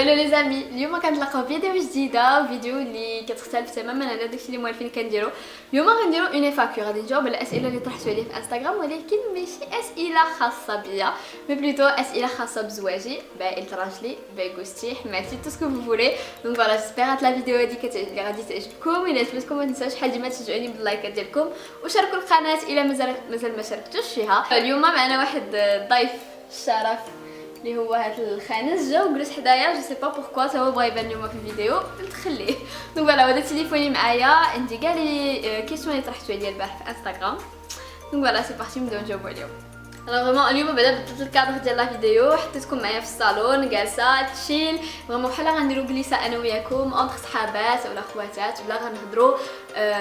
الو لي زامي، اليوم كنتلاقاو فيديو جديده، فيديو اللي كتختلف تماما على داكشي اللي موالفين كنديرو. اليوم غنديرو اون فاكور، غادي نجاوب على الاسئله اللي طرحتوا عليا في انستغرام، ولكن ماشي اسئله خاصه بيا، مي بلوتو اسئله خاصه بزواجي، بعائله راجلي، بعكوزتي، حماتي، تو سكو فو فولي. دونك فوالا، جيسبيغ هاد لا فيديو هادي اللي غادي تعجبكم. الا عجبتكم ما تنساوش بحال ديما تشجعوني باللايكات ديالكم وشاركوا القناه الا مازال ما شاركتوش فيها. اليوم معنا واحد ضيف الشرف اللي هو هاد الخانز، جا وجلس حدايا، جو سي با بوركوا، تا هو بغا يبان اليوم في الفيديو، نخليه. دونك فوالا، هذا تليفوني معايا، عندي كاع لي كيسيون اللي طرحتو عليا البارح في انستغرام. دونك فوالا سي بارتي، نبداو نجاوبو عليهم. انا فريمون اليوم بعدا بدلت الكادر ديال لا فيديو، حطيتكم معايا في الصالون جالسه تشيل، فريمون بحال غنديرو جلسه انا وياكم اونتر صحابات ولا خواتات، ولا غنهضروا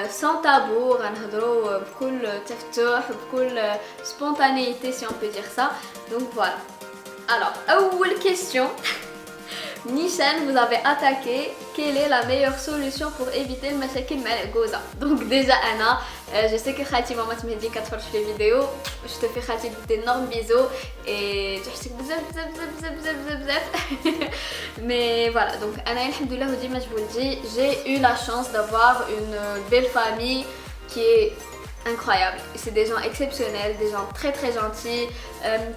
سون تابو، غنهضروا بكل تفتح وبكل سبونتانيتي سي اون بو دير سا. دونك فوالا. Alors, première question. Nishan, vous avez attaqué. Quelle est la meilleure solution pour éviter le mashakil مع العكوزة? Donc déjà Anna, je sais que Khati maman Mehdi كتفرج في les vidéos. Je te fais Khati d'énormes bisous et تحسك بزاف. Mais voilà, donc Anna alhamdoulilah وديما je vous le dis, j'ai eu la chance d'avoir une belle famille qui est incroyable. C'est des gens exceptionnels, des gens très très gentils.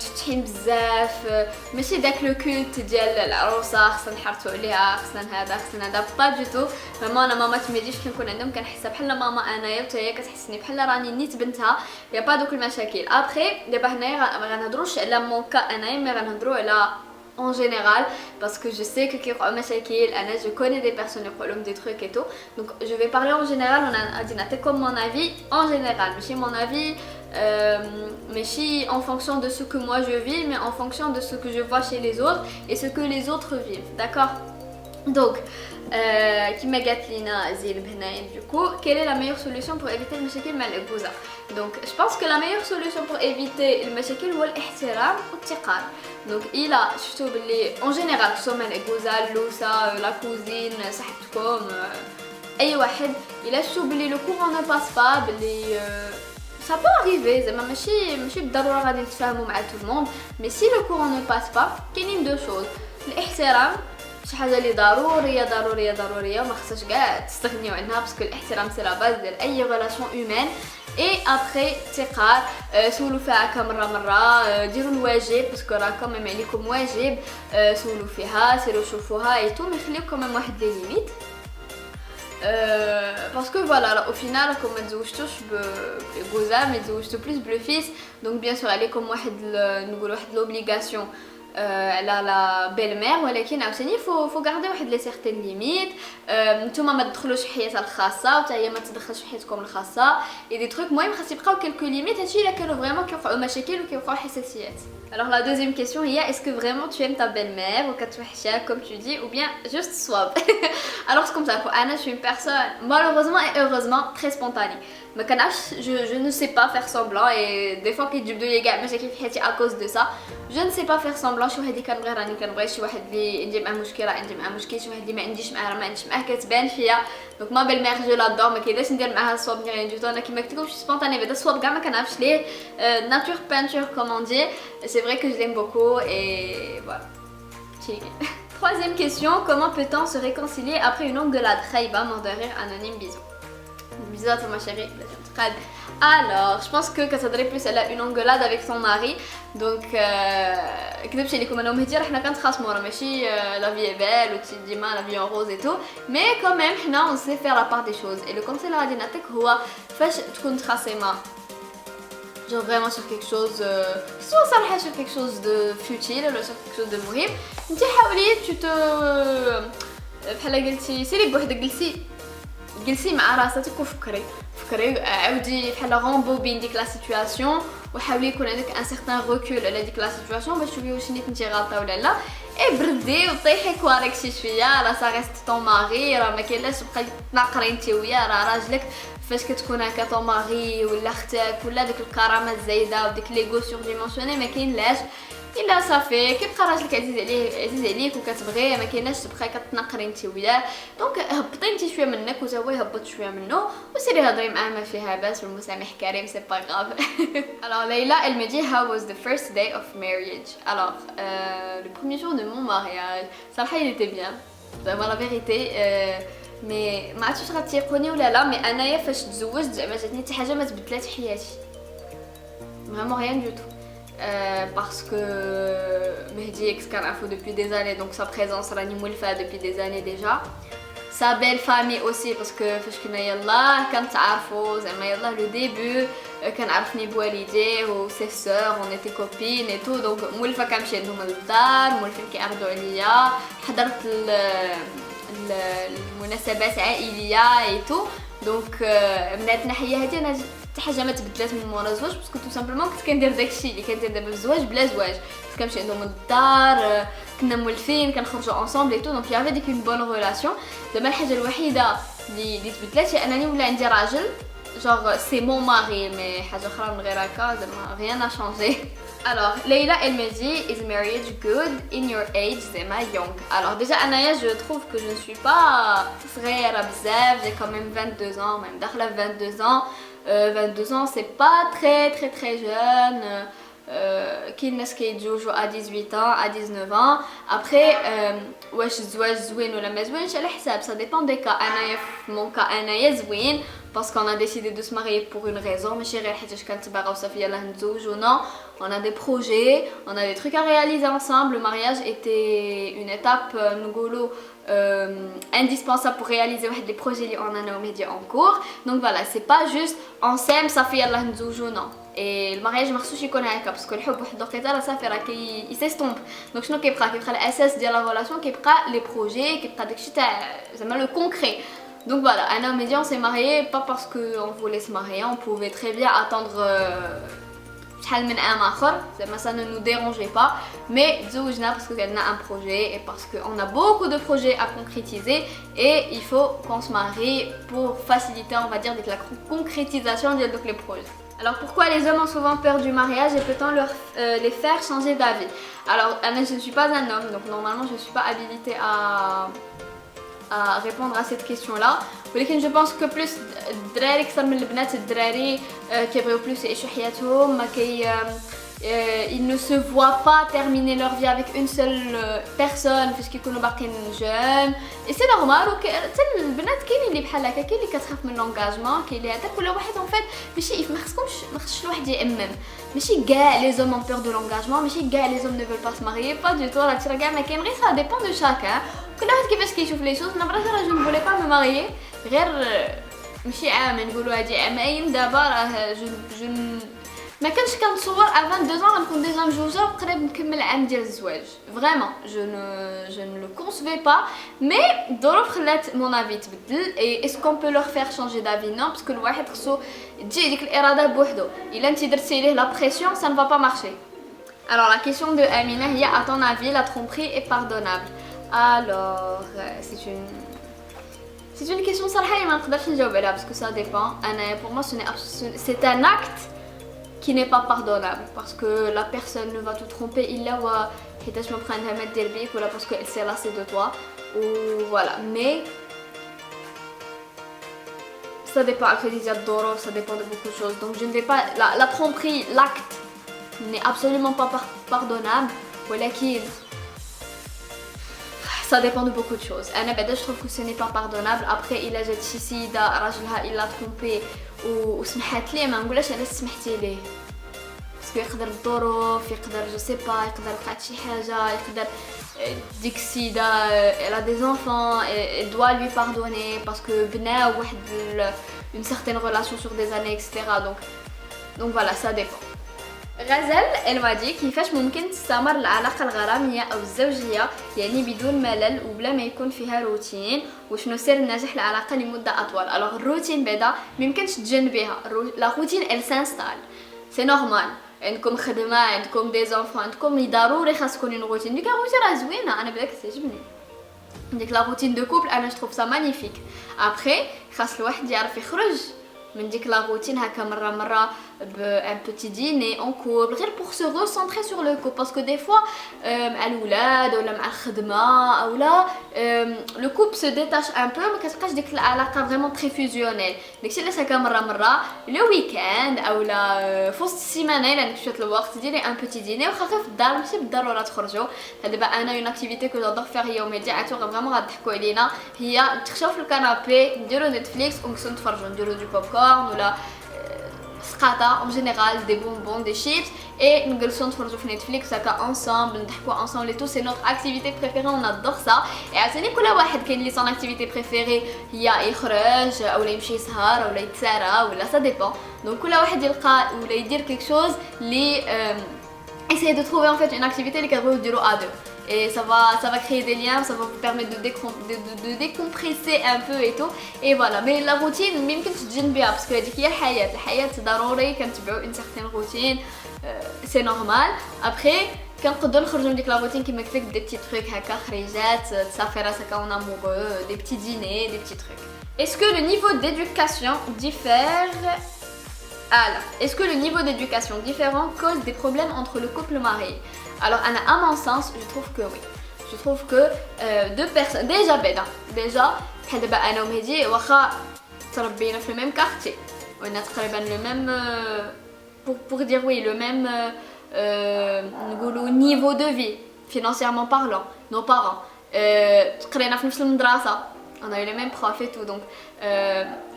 تتحين بزاف، ماشي داك لو كولت ديال العروسه خصنا نحرطوا عليها، خصنا هذا با دو تو. فريمون انا ماما تميدي فاش كنكون عندهم كنحسها بحال ماما انايا، وتا هي كتحسني بحال راني نيت بنتها. يا با دوك المشاكل. ابخي دابا هنايا ما غنهضروش على مون كا انايا، مي غنهضروا على en général, parce que je sais que je connais des personnes qui ont des trucs et tout. Donc je vais parler en général, on a dit comme mon avis en général, mais mon avis mais en fonction de ce que moi je vis, mais en fonction de ce que je vois chez les autres et ce que les autres vivent, d'accord? Donc كما قالت لينا زينب هنايا du coup, quelle est la meilleure solution pour éviter المشاكل مع العكوزة? Donc je pense que la meilleure solution pour éviter المشاكل هو الاحترام والتقار. Donc il a شفتو باللي en général سواء مع العكوزة، اللوسة، لا كوزين، صاحبتكم، اي واحد الا شفتو باللي لو كورون ne passe pas، باللي ça peut arriver، زعما ماشي بالضروره غادي نتفاهموا مع tout le monde، mais si le courant ne passe pas كاينين دو شوز. الاحترام شي حاجه اللي ضروريه وما خصهاش كاع تستغنيو عنها، باسكو الاحترام سي لا باز ديال اي ريلاسيون هيومان. اي ابري تقار، سولوا فيها مره، ديروا الواجب باسكو راه كوميم عليكم واجب، سولوا فيها، سيروا شوفوها اي تو، مي خليو كوميم واحد لي ليميت. Parce que voilà, au final, comme je vous dis, mais je vous plus le fils, donc bien sûr, elle est comme l'obligation على لا بيل-مير، ولكن عاوتاني فو غاردي واحد لي سيغتين ليميت. نتوما ما تدخلوش حياتها الخاصه وتا هي ما تدخلش في حياتكم الخاصه، اي دي تروك المهم خاص يبقاو كلكو ليميت، هادشي الا كانوا فريمون كيوقعوا مشاكل وكيوقعوا حساسيات. Alors la deuxième question هي est-ce que vraiment tu aimes ta belle-mère ou كتوحشها comme tu dis ou bien juste swap? Alors c'est comme ça, Anna je suis une personne malheureusement et heureusement très spontanée. ما كنعرفش، je ne sais pas faire semblant et des fois كيتجبدوا لي كاع مشاكل في حياتي à cause de ça. Je ne sais pas faire semblant. شي واحد كنبغي راني كنبغي، شي واحد اللي عندي معاه مشكل عندي معاه مشكل، شي واحد اللي ما عنديش معاه كتبان فيا. دونك ما بيل مير جو لادور، ما كايناش ندير معاها سواب ني ريان دو. انا كيما قلت لكم شي سبونطاني، بعدا سواب كاع ما كنعرفش ليه. ناتور بانتور كومون دي، سي فري كو جو l'aime beaucoup et voilà. Troisième question, comment peut-on se réconcilier après une engueulade? Khaiba, mort de rire anonyme, bisous. Bisous à toi ma chérie. Alors, je pense que كتهضري plus elle a une engueulade avec son mari. Donc كذبش عليكم انا ومهدي راه حنا كنتخاصموا، راه ماشي لا في بيل و ديما لا في روز اي تو، مي كوميم حنا on sait faire la part des choses. Et le conseil اللي غادي نعطيك هو فاش تكون تخاصمه genre vraiment sur quelque chose soit صراحه sur quelque chose de futile ولا sur quelque chose de مهم، انت حاولي بحال قلتي سيري بوحدك، جلسي مع راسك وفكري عاودي بحال غومبوبين ديك لا سيتوياسيون، وحاولي يكون عندك ان سيغتان ريكول على ديك لا سيتوياسيون باش تشوفي واش نيتي غلطه ولا لا. اي بردي وطيحي كواريك شي شويه، راه سا ريست طون ماري، راه ما كاينلاش تبقاي تناقري انت وياه، راه راجلك فاش كتكون هكا طون ماري ولا اختك ولا ديك الكرامه الزايده وديك ليغو سور ديمونسيوني ما كاينلاش. الا صافي كيبقى راجلك عزيز عليك وكتبغيه ما كايناش تبقاي كتناقري انت وياه دونك هبطي انت شويه منك وتا هو يهبط شويه منه وسيري هضري معاه ما فيها باس والمسامح كريم سي با غاف. Alors Leila elle me dit how was the first day of marriage. Alors le premier jour de mon mariage صراحه il était bien vraiment la vérité مي ما عرفتش غتيقوني ولا لا مي انايا فاش تزوجت زعما جاتني حتى حاجه ما تبدلات في حياتي vraiment rien du tout. Parce que Mehdi ex كنعرفو depuis des années donc sa présence راني مولفه depuis des années déjà. Sa belle famille aussi parce que فاش كنا يلاه كنتعارفو زعما يلاه لو ديبي كنعرفني بوالديه و سي سور اون ايتي كوبين اي تو دونك مولفه كنمشي عندهم للدار مولفين كيعرضوا عليا حضرت المناسبات عائليه اي تو دونك من هاد الناحيه هادي انا حتى حاجه ما تبدلات من مورا الزواج باسكو تو سامبلومون كنت كندير داكشي اللي كندير دابا في الزواج بلا زواج كنت كنمشي عندهم للدار كنا مولفين كنخرجوا انصومبل اي تو دونك يافي ديك اون بون ريلاسيون. دابا الحاجه الوحيده اللي تبدلات هي انني ولا عندي راجل genre c'est mon mari mais حاجه اخرى من غير هكا زعما rien n'a changé. Alors Leila elle me dit is marriage good in your age زعما young. Alors déjà انايا je trouve que je ne suis pas صغيره بزاف j'ai quand même 22 ans même داخله 22 ans 22 ans c'est pas très jeune. كاين الناس كيتزوجوا à 18 ans à 19 ans après واش الزواج زوين ولا ما زوينش على حساب ça dépend des cas. انايا في مون كا انايا زوين parce qu'on a décidé de se marier pour une raison ماشي غير حيتاش كانت باغا وصافي يلاه نتزوجوا. non on a des projets on a des trucs à réaliser ensemble. Le mariage était une étape نقولوا indispensable pour réaliser واحد les projets اللي on a média en cours. donc voilà c'est pas juste on s'aime صافي يلاه نتزوجوا. non et le mariage ما خصوش يكون هكا باسكو الحب واحد الوقيته راه صافي راه يسيستومب. دونك شنو كيبقى الاساس ديال لا ريلاسيون كيبقى لي بروجي كيبقى داكشي تاع زعما لو كونكري. Donc voilà, un homme et on s'est marié pas parce qu'on voulait se marier, on pouvait très bien attendre ça ne nous dérangeait pas, mais تزوجنا parce qu'on a un projet et parce qu'on a beaucoup de projets à concrétiser et il faut qu'on se marie pour faciliter on va dire la concrétisation de les projets. Alors pourquoi les hommes ont souvent peur du mariage et peut-on les faire changer d'avis? Alors je ne suis pas un homme donc normalement je ne suis pas habilitée à répondre à cette question là. ولكن je pense que plus الدراري اكثر من البنات الدراري كيبغيو بلوس يعيشوا حياتهم ما كي ils ne se voient pas terminer leur vie avec une seule personne فاش كيكونوا باقيين جون et c'est normal. حتى البنات كاينين اللي بحال هكا كاين اللي كتخاف من لونغاجمون كاين اللي هذا كل واحد en fait ماشي ما خصش الواحد يأمم ماشي كاع les hommes ont peur de l'engagement ماشي كاع les hommes ne veulent pas se marier pas du tout راه كاع ما كاين غير ça dépend de chacun كل واحد كيفاش كيشوف لي شوز. انا براسي راه جو نفولي با مي ماريي غير ماشي عام نقولوا هادي عامين دابا راه جو ما كنتش كنتصور ا 22 ans غنكون ديجا مجوجه وقريب نكمل عام ديال الزواج فريمون je ne le concevais pas mais الظروف خلات مون افي تبدل et est-ce qu'on peut leur faire changer d'avis? non parce que الواحد خصو تجي ديك الاراده بوحدو الا انت درتي ليه لا بريسيون ça ne va pas marcher. Alors la question de Amina هي à ton avis la tromperie est pardonnable? Alors c'est une question صراحه ما نقدرش نجاوب عليها parce que ça dépend. انا pour moi c'est un acte qui n'est pas pardonnable parce que la personne ne va te tromper illa wa حيتاش ما بقى عندها ما دير بيك ولا parce que elle s'est lassée de toi ou voilà mais ça dépend après des الظروف ça dépend de beaucoup de choses donc je ne vais pas la tromperie l'acte n'est absolument pas pardonnable ولكن ça dépend de beaucoup de choses. انا بعدا je trouve que ce n'est pas pardonnable. après الا جات شي سيده راجلها الا ترومبي وسمحات ليه ما نقولش علاش سمحتي ليه باسكو يقدر الظروف يقدر جو سي با يقدر وقعت شي حاجه يقدر ديك السيده elle a des enfants et elle doit lui pardonner parce que بناو واحد une certaine relation sur des années etc. donc voilà ça dépend. غزل elle m'a dit كيفاش ممكن تستمر العلاقه الغراميه او الزوجيه يعني بدون ملل وبلا ما يكون فيها روتين وشنو سر النجاح العلاقه لمده اطول. الوغ الروتين بعدا ميمكنش تجنبيها لا روتين elle s'installe c'est normal عندكم خدمه عندكم دي زونفون عندكم ضروري خاص تكون روتين ديك الروتين راه زوينه انا بداك تعجبني ديك لا روتين دو كوبل انا جو سا مانيفيك. ابري خاص الواحد يعرف يخرج من ديك لا روتين هكا مره un petit dîner en couple غير pour se recentrer sur le couple parce que des fois مع الولاد ولا مع الخدمه اولا le couple se détache un peu ما كتبقاش ديك العلاقه vraiment très fusionnelle داكشي علاش هكا مره لو ويكاند اولا في وسط السيمانه الا عندك شويه الوقت ديري ان بيتي ديني واخا غير في الدار ماشي بالضروره تخرجوا. دابا انا اون اكتيفيتي كو جادور فيغ هي وميدياتو فريمون غتضحكوا علينا هي نتخشاو في الكنابي نديرو نتفليكس ونجلسو نتفرجوا نديرو دو بوب كورن ولا سقاطه en général des bonbons des chips et نجلسو نتفرجوا في نتفليكس هكا ensemble نضحكوا ensemble et tout c'est notre activité préférée on adore ça. et عاوتاني كل واحد كاين لي son activité préférée هي يخرج اولا يمشي يسهر اولا يتسارى ولا ça dépend. donc كل واحد يلقى ولا يدير quelque chose اللي essayez de trouver en fait une activité اللي كتبغيو ديروا à deux et ça va créer des liens, ça va vous permettre de décompresser un peu et tout et voilà. mais la routine ما يمكنش تجنبيها parce que هذيك هي الحياه ضروري كنتبعوا une certaine routine c'est normal. après كنقدروا نخرجوا من ديك لا روتين كيما قلت لك دي بتي تروك هكا خريجات تسافر راسك en amoureux des petits dîners des petits trucs. est-ce que le niveau d'éducation diffère est-ce que le niveau d'éducation différent cause des problèmes entre le couple marié? Alors à mon sens je trouve que oui. je trouve que deux personnes déjà بحال دابا انا ومهدي واخا تربينا في le même quartier on a تقريبا le même pour dire oui le même نقولوا niveau de vie financièrement parlant. nos parents قرينا في نفس المدرسه on a eu les mêmes profs et tout donc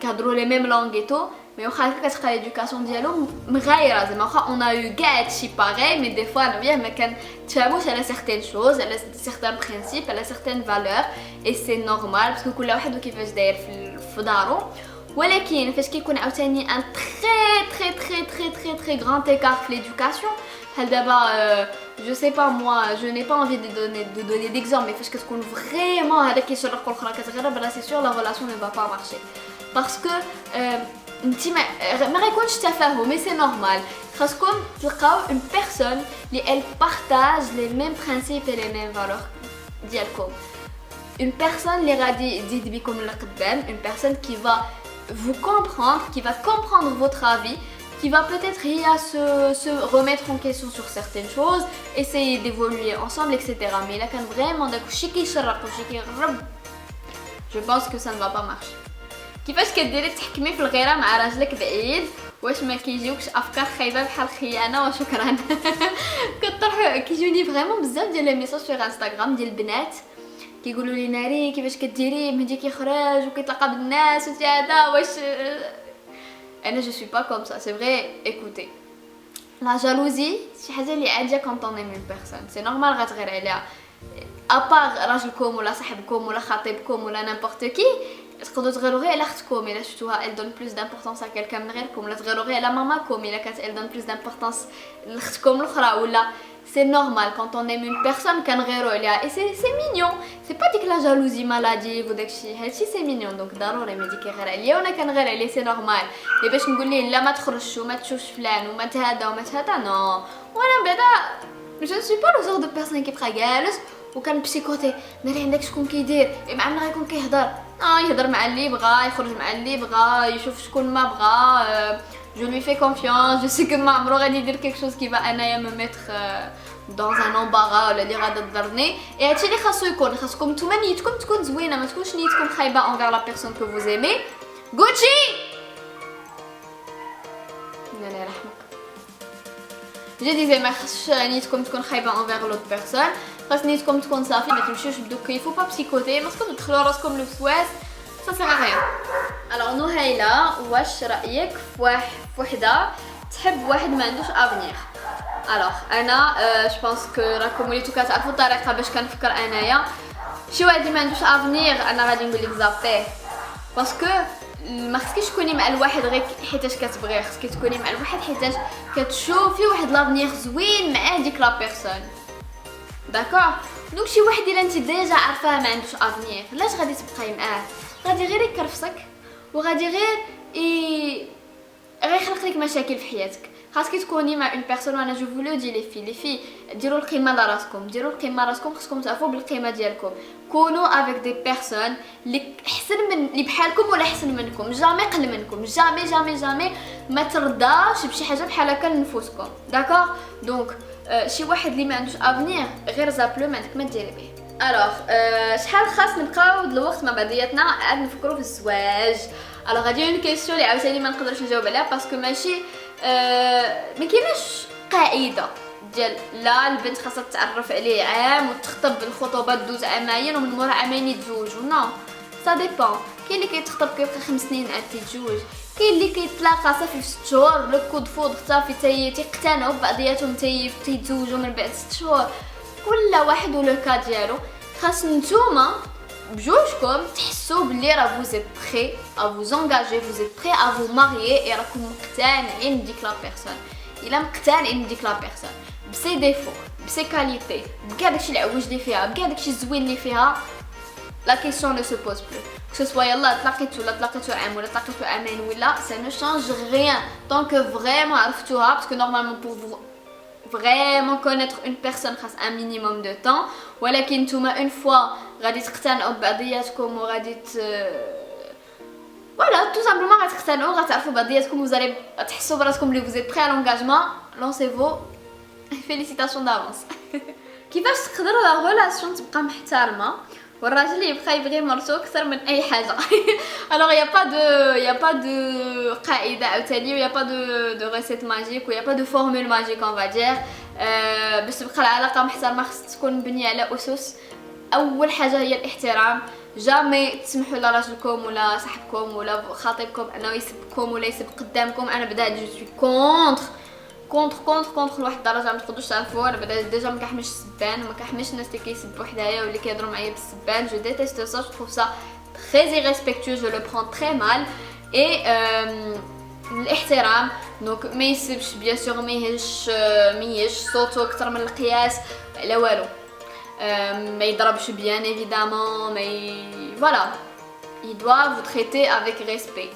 كنهضروا les mêmes langues et tout mais واخا هكا كتلقى ليدوكاسيون ديالهم مغايره زعما واخا on a eu كاع هادشي باغي mais des fois انا وياه ما كنتفاهموش على certaines choses على certains principes على certaines valeurs et c'est normal parce que كل واحد وكيفاش داير في دارو. ولكن فاش كيكون عاوتاني ان très grand écart في l'éducation بحال دابا je sais pas moi je n'ai pas envie de donner d'exemple mais فاش كتكون vraiment هذا كيشرق والاخرى كتغرب راه c'est sûr la relation ne va pas marcher parce que انتي ما غيكونش تفاهم mais c'est normal. خاصكم تلقاو une personne اللي elle partage les mêmes principes et les mêmes valeurs ديالكم. une personne اللي غادي تزيد بكم لقدام une personne qui va vous comprendre qui va comprendre votre avis qui va peut-être se remettre en question sur certaines choses essayer d'évoluer ensemble etc. mais là كان vraiment داكشي كيشرق وشي كيغرب je pense que ça ne va pas marcher. كيفاش كديري تحكمي في الغيره مع راجلك بعيد؟ واش ما كيجيوكش افكار خايبه بحال خيانه؟ وشكرا. كطرحوا كيجوني فريمون بزاف ديال لي ميساج في انستغرام ديال البنات كيقولوا لي ناري كيفاش كديري مهدي كيخرج وكيتلاقى بالناس وشي هذا واش انا جو سوي با كوم سا سي فري. écoutez la jalousie شي حاجه اللي عاديه quand on aime une personne c'est normal غتغير عليها ابار راجلكم ولا صاحبكم ولا خطيبكم ولا n'importe qui تقدروا تغيروا غير على اختكم الا شفتوها elle donne plus d'importance à quelqu'un من غيركم ولا تغيروا غير على ماماكم الا كانت elle donne plus d'importance لاختكم الاخرى ولا c'est normal quand on aime une personne كنغيروا عليها et c'est mignon c'est pas ديك la jalousie maladie وداكشي هادشي c'est mignon donc ضروري ما ديك غير عليا وانا كنغير عليه c'est normal. et باش نقول ليه لا ما تخرجش وما تشوفش فلان وما تهدا وما تهدا نو وانا بعدا je ne suis pas le genre de personne كيبقى جالس وكان بسيكوتي ناري عندك شكون كيدير مع من غيكون كيهضر يهضر مع اللي بغا يخرج مع اللي بغا يشوف شكون ما بغا je lui fais confiance je sais que ما عمرو غادي يدير quelque chose qui va انايا me mettre dans un embarras ولا اللي غادا تضرني. et هادشي اللي خاصو يكون خاصكم نتوما نيتكم تكون زوينه ما تكونش نيتكم خايبه envers la personne que vous aimez. Gucci الله يرحمك je disais ما خاصش نيتكم تكون خايبه envers l'autre personne خاص نيتكم تكون صافي ما تمشيوش بدوك يفو با بسيكوتي ما تقدروا تدخلوا راسكم للفواس ça sert à rien. alors نهيلة واش رايك في وحده تحب واحد ما عندوش افنيغ؟ alors انا جو بونس كو راكم وليتو كتعرفوا الطريقه باش كنفكر انايا. شي واحد ما عندوش افنيغ انا غادي نقول لك زابيه باسكو ما خصكيش تكوني مع الواحد غير حيتاش كتبغيه خصك تكوني مع الواحد حيتاش كتشوفي واحد لافنيغ زوين مع ديك لا بيرسون داكور. دونك شي واحد الا انت ديجا عارفاه ما عندوش افنيغ علاش غادي تبقاي معاه؟ غادي غير يكرفسك وغادي غير يخلق لك مشاكل في حياتك. خاصك تكوني مع اون بيرسون. وانا جو فو لو دي لي في ديروا القيمه لراسكم، ديروا القيمه لراسكم، خاصكم تعرفوا بالقيمه ديالكم. كونوا افيك دي بيرسون اللي احسن من اللي بحالكم ولا احسن منكم، جامي قل منكم، جامي جامي جامي ما ترضاش بشي حاجه بحال هكا لنفوسكم. داكوغ دونك شي واحد اللي ما عندوش افنير غير زابلو ما عندك ما ديري به. الوغ شحال خاص نبقاو الوقت مع بعضياتنا عاد نفكروا في الزواج؟ الوغ غادي اون كيسيون اللي عاوتاني ما نقدرش نجاوب عليها باسكو ماشي ما كايناش قاعده ديال لا البنت خاصها تتعرف عليه عام وتخطب الخطوبه دوز عامين ومن مورا عامين يتزوجوا. نو سا ديبون. كاين اللي كيتخطب كيبقى 5 سنين عاد تيتزوج، كاين اللي كيتلاقى صافي في 6 شهور لو كود فود صافي تيقتنعوا ببعضياتهم تيتزوجوا من بعد 6 شهور. كل واحد ولو كا ديالو. خاص نتوما بجوجكم تحسوا بلي راه vous êtes prêts à vous engager, vous êtes prêts à vous marier et راكم مقتنعين بديك لا بيرسون. الا مقتنعين بديك لا بيرسون بسي ديفو بسي كاليتي بكاع داكشي العوج اللي فيها بكاع داكشي الزوين اللي فيها، لا كيسيون نو سو بوز بلو كو سوا يلا تلاقيتو ولا تلاقيتو عام ولا تلاقيتو عامين ولا سا نو شانج غيان طونك فريمون عرفتوها باسكو نورمالمون بور vraiment connaître une personne خاص un minimum de temps. ولكن نتوما une fois غادي تقتنعوا ببعضياتكم وغادي فوالا تو سامبلومون غادي تقتنعوا غتعرفوا بعضياتكم وزاري تحسوا براسكم لي vous êtes prêts à l'engagement. lancez-vous. félicitations d'avance. كيفاش تقدر لا ريلاسيون تبقى محترمه والراجل يبقى يبغي مرتو اكثر من اي حاجه؟ alors y a pas de قاعده عاوتاني y a pas de recette magique و y a pas de formule magique on va dire. باش تبقى العلاقه محترمه خص تكون مبنيه على اسس. اول حاجه هي الاحترام. جامي تسمحوا لراجلكم ولا صاحبكم ولا خطيبكم انه يسبكم ولا يسب قدامكم. انا بدات جو سوي كونتر لواحد الدرجه ما تقدروش تعرفوا. انا بدات ديجا ما كنحملش السبان وما كنحملش الناس اللي كيسبوا حدايا واللي كيهضروا معايا بالسبان. جو ديتيست سا، جو تروف سا très irrespectueux, je le prends très mal. et الاحترام دونك ما يسبش بيان سور ما يهش صوتو اكثر من القياس على والو. ما يضربش بيان évidemment mais voilà il doit vous traiter avec respect.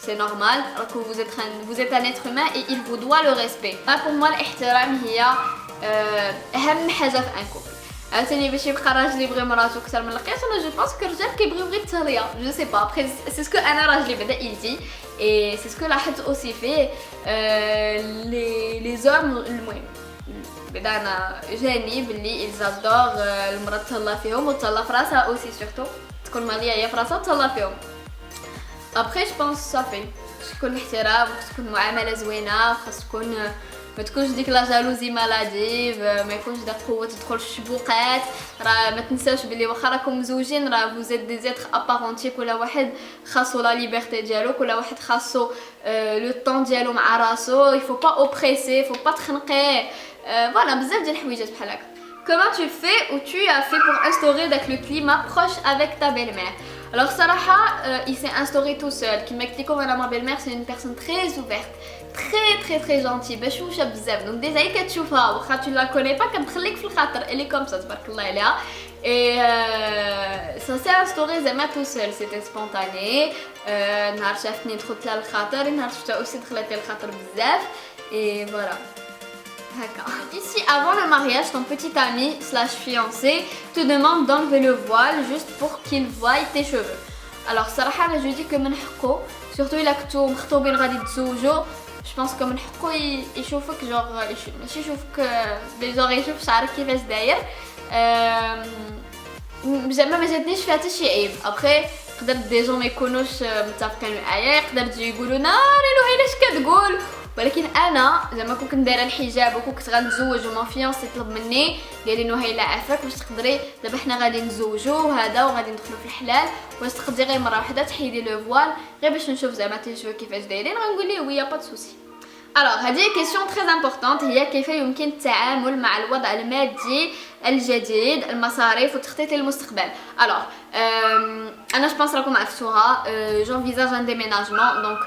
c'est normal alors que vous êtes un être humain et il vous doit le respect. pour moi الاحترام هي اهم حاجه في ان كوبل. عاوتاني باش يبقى راجل يبغي مراته اكثر من القياس انا جو بونس كو الرجال كيبغيو غير التهريه. جو سي با ابري سي سكو انا راجلي بدا يدي اي سي سكو لاحظت اوسي فيه لي زوم. المهم بدا انا جاني باللي يزادور المراه تهلا فيهم وتهلا في راسها اوسي سورتو تكون ماليه هي في راسها وتهلا فيهم. ابري جو بونس صافي خص يكون الاحترام وخص تكون معامله زوينه وخص تكون ما تكونش ديك لا جالوزي مالاديف ما يكونش داك قوه تدخل في الشبوقات. راه ما تنساوش بلي واخا راكم مزوجين راه vous êtes des êtres à part entière. كل واحد خاصو لا ليبرتي ديالو كل واحد خاصو لو طون ديالو مع راسو. il faut pas oppresser faut pas تخنقيه. voilà بزاف ديال الحويجات بحال هكا. comment tu fais ou tu as fait pour instaurer le climat proche avec ta belle-mère? alors صراحه il s'est instauré tout seul. كيما قلت لكم انا ma belle-mère c'est une personne très ouverte très gentille بشوشه بزاف. دونك ديجا هي كتشوفها واخا tu la connais pas كتخليك في الخاطر. elle est comme ça تبارك الله عليها. et ça s'est instauré زعما tout seul c'était spontané. نهار شافتني دخلت لها الخاطر نهار شفتها اوسي دخلت لي الخاطر بزاف. et voilà. Ici, avant le mariage, ton petit ami slash fiancé te demande d'enlever le voile juste pour qu'il voie tes cheveux. Alors, صراحة أنا جو دي كو من حقو surtout إلا كنتو مخطوبين غادي تزوجوا. je pense que من حقو يشوفك جوغ ماشي يشوفك جوغ يشوف شعرك كيفاش داير. زعما ما جاتنيش فيها حتى شي عيب. ابخي يقدر دي جون ما يكونوش متفقين معايا يقدر يجيو يقولوا ناري علاش كتقول. ولكن انا زعما كون كنت دايره الحجاب وكون كنت غنتزوج وما فيونسي طلب مني قال لي نهيله عافاك باش تقدري دابا حنا غادي نتزوجوا وهذا وغادي ندخلوا في الحلال واش تقدري غير مره واحده تحيدي لو فوال غير باش نشوف زعما تيشوفوا كيفاش دايرين غنقول ليه وي با سوسي. alors هذه كيسيون تري امبورطونط هي كيف يمكن التعامل مع الوضع المادي الجديد المصاريف وتخطيط للمستقبل. alors انا جو بونس راكم عرفتوها جونفيزاج ان ديميناجمون دونك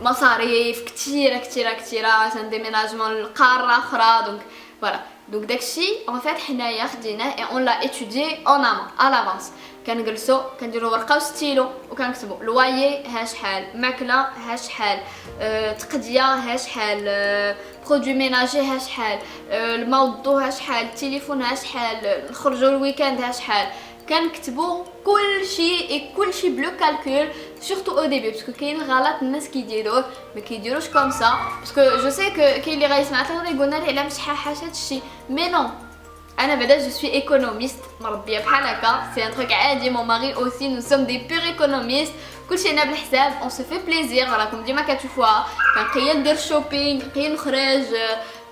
مصاريف كثيره سان ديميناجمون لقاره اخرى. دونك فوالا دونك داكشي en fait حنايا خديناه et on l'a étudié en amont à l'avance. كنجلسو كنديرو ورقه وستيلو وكنكتبو لوايي ها شحال، ماكله ها شحال، تقديه ها شحال، برودوي ميناجي ها شحال، الماء والضو ها شحال، التليفون ها شحال، نخرجوا الويكاند ها شحال. كنكتبوا كلشي بلو كالكول سورتو او ديبي باسكو كاين غلط الناس كيديروه ما كيديروش كوم سا باسكو جو سي كو كاين اللي غيسمع حتى يقولنا لي على شحال حاشا هادشي مي نو انا بعدا جو سوي ايكونوميست مربيه بحال هكا سي ان تروك عادي مون ماري اوسي نو سوم دي بور ايكونوميست كلشي هنا بالحساب اون سو في بليزير راكم ديما كتشوفوها كنقيا ندير شوبينغ نقيا نخرج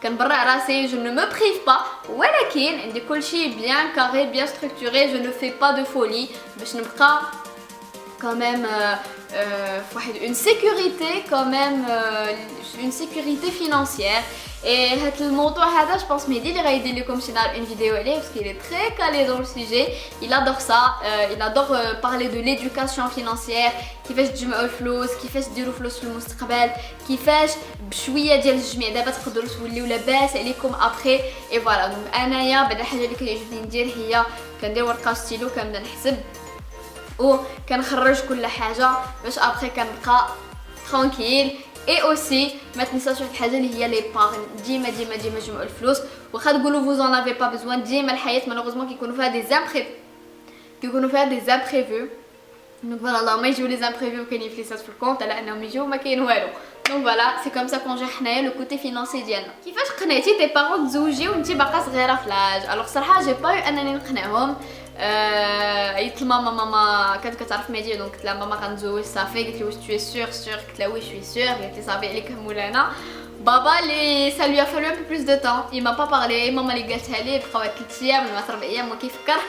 كنبرع راسي je ne me prive pas ولكن عندي كلشي bien carré bien structuré je ne fais pas de folie باش نبقى quand même واحد une sécurité quand même une sécurité financière et هاد الموضوع هذا je pense مهدي اللي غيدير لكم شي نهار une vidéo عليه parce qu'il est très calé dans le sujet il adore ça il adore parler de l'éducation financière كيفاش تجمعوا الفلوس كيفاش ديروا فلوس في المستقبل كيفاش بشويه ديال الجميع دابا تقدروا توليو لاباس عليكم ابري اي فوالا دونك انايا بعدا الحاجه اللي كيعجبني ندير هي كندير ورقه وستيلو كنبدا نحسب و كنخرج كل حاجه باش ابري كنبقى ترانكيل اي اوسي ما تنساوش واحد الحاجه اللي هي لي بارن ديما جمعوا الفلوس واخا تقولوا فوز ان افي با بزوان ديما الحياه مالوغوزمون كيكونوا فيها دي زامبريفو دونك فوالا اللهم يجيو لي زامبريفو كاينين فليسات في الكونط على انهم يجيو ما كاين والو دونك فوالا سي كوم سا كونجي حنايا لو كوتي فينانسي ديالنا كيفاش قنعتي تي بارون تزوجي وانتي باقا صغيره في لاج الوغ صراحه جي با انني نقنعهم عيطت لماما كانت كتعرف مهدي دونك قلت لها ماما غنتزوج صافي قالت لي واش tu es sûre قلت لها وي شوي سور قالت لي صافي عليك مولانا بابا لي ça lui a fallu un peu plus de temps il m'a pas parlé ماما اللي قالتها لي بقاو 3 ايام ولا 4 ايام وكيفكر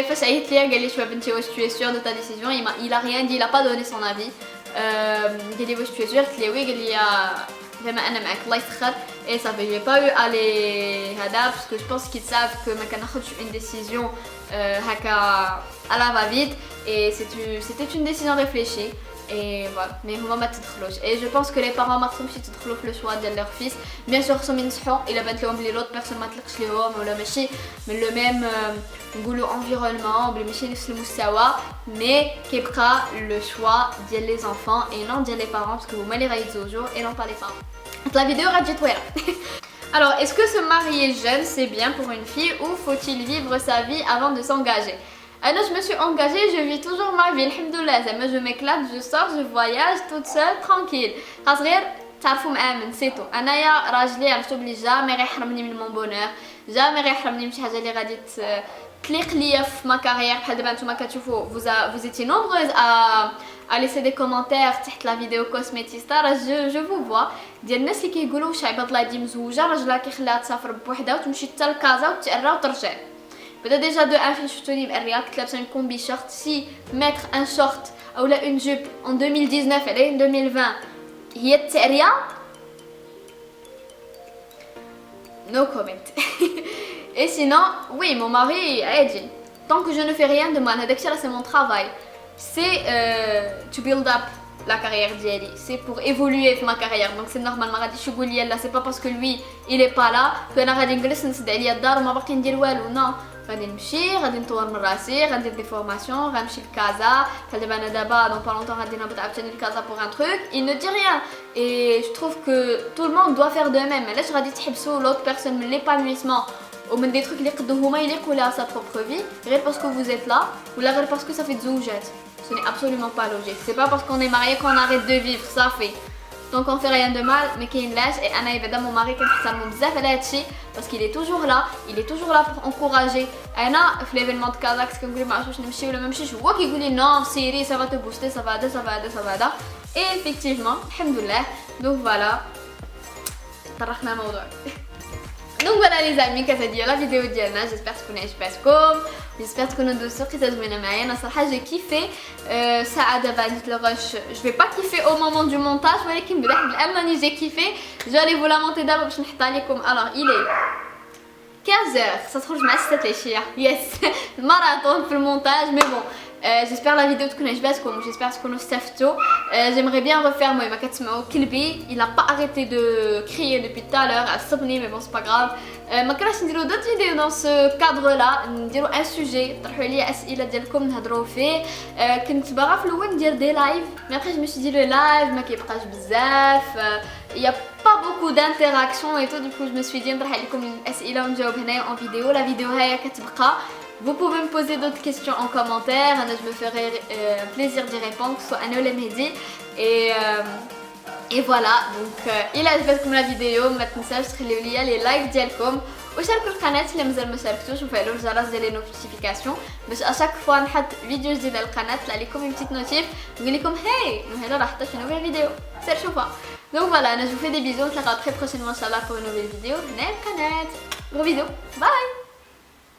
فاش عيطت ليا قال لي شوف بنتي واش tu es sûre de ta décision il a rien dit il a pas donné son avis قال لي واش tu es sûre قلت لي وي قال لي زعما انا معاك الله يسخر اي صافي جي با يو الي هذا باسكو جو بونس كي ساف كو ما كناخذش اون ديسيزيون هكا على va vite et c'était une décision réfléchie et voilà mais هما ما تدخلوش et je pense que les parents ما خصهمش يتدخلوا في الشوا ديال لور فيس بيان سور خصهم ينصحوا الا بانت لهم بلي لوط بيرسون ما تلقش ليهم ولا ماشي من لو ميم نقولوا انفيرونمون بلي ماشي نفس المستوى مي كيبقى لو شوا ديال لي زونفون et non ديال لي بارون باسكو هما اللي غيتزوجوا et non pas les parents. La vidéo غتجي طويله. Alors, est-ce que se marier jeune c'est bien pour une fille ou faut-il vivre sa vie avant de s'engager? Alors je me suis engagée, je vis toujours ma vie, alhamdoulilah, je m'éclate, je sors, je voyage toute seule, tranquille. خاص غير تعرفوا مآمن سيتو انايا راجلي عرفتو بلي جامي غيحرمني من مون بونور جامي غيحرمني من شي حاجه اللي غادي تليق ليا في ما كارير بحال دابا نتوما كتشوفوا vous étiez nombreuses à laisser des commentaires تحت لا فيديو كوسميتيستا راه جو فو فوا ديال الناس اللي كيقولوا واش عباد الله دي مزوجه راجلها كيخليها تسافر بوحدها وتمشي حتى لكازا وتعرى وترجع بدا ديجا دو ان فين شفتوني بالرياض كنت لابسه كومبي شورت سي ميتر ان شورت اولا اون جوب en 2019 على 2020 هي التعريه no comment et sinon oui mon mari عادي tant que je ne fais rien de mal هذاك الشيء راه سي مون travail c'est to build up la carrière ديالي c'est pour évoluer في ma carrière donc c'est normal ما غاديش يقول لي لا c'est pas parce que lui il est pas là que انا غادي نجلس نسد عليا الدار وما باقي ندير والو نو غادي نمشي غادي نطور من راسي غندير دي فورماسيون غنمشي لكازا بحال دابا انا دابا دون با لونطون غادي نهبط عاوتاني لكازا بوغ ان تروك il ne dit rien et je trouve que tout le monde doit faire de même علاش غادي تحبسوا l'autre personne من l'épanouissement ومن دي تروك اللي يقدو هما يليقوا لها sa propre vie غير باسكو vous êtes là ولا غير باسكو صافي تزوجات ce n'est absolument pas logique c'est pas parce qu'on est marié qu'on arrête de vivre ça fait donc on fait rien de mal mais كاينلاش et انا بدا mon mari كنحترمو بزاف على هادشي parce qu'il est toujours là pour encourager انا في ليفينمون دو كازا كنت كنقول ما عرفتش واش نمشي ولا ما نمشيش هو كيقول لي نو سيري سافا تو بوستي سافا هذا et effectivement الحمد لله donc voilà طرقنا الموضوع Donc voilà les amis كانت هي لا فيديو ديالنا جيسبر تكون عجبتكم جيسبر تكونوا دوزتوا حتى زوينه معايا انا صراحه جي كيفي ساعه دابا نيت لو غاش جو في با كيفي او مومون دو مونتاج ولكن بواحد الام راني جي كيفي جالي فو لا مونتي دابا باش نحطها لكم الوغ الي 15 خصها تخرج مع 6 العشيه يس الماراثون في المونتاج مي بون J'espère la vidéo تكون عجبتكم, j'espère تكونوا استفدتوا. J'aimerais bien refaire moi ما كتسمعوا كلبي, il a pas arrêté de crier depuis tout à l'heure, عصبني mais bon c'est pas grave. ما كرهتش نديرو d'autres vidéos dans ce cadre là, نديرو un sujet, طرحوا لي اسئله ديالكم نهضروا فيه. كنت باغا في الاول ندير دي لايف, mais après je me suis dit le live ما كيبقاش بزاف, il y a pas beaucoup d'interaction et tout, du coup je me suis dit نطرح عليكم الاسئله ونجاوب هنايا en vidéo. La vidéo هي كتبقى. Vous pouvez me poser d'autres questions en commentaire, je me ferai plaisir d'y répondre, que ce soit Anna ou Mehdi. Et voilà, donc il a fait comme la vidéo, maintenant ça je تخليو ليا les likes ديالكم وشاركوا القناة اللي مازال ما شاركتوش وفعلوا الجرس ديال les notifications باش اشاك فوا نحط فيديو جديد على القناة تطلع لكم une petite notif نقول لكم هاي هذا راه حطيت une nouvelle vidéo, سير شوفها. Donc voilà, je vous fais des bisous, on se revoit très prochainement inchallah pour une nouvelle vidéo. هنا القناة. Gros bisous, bye.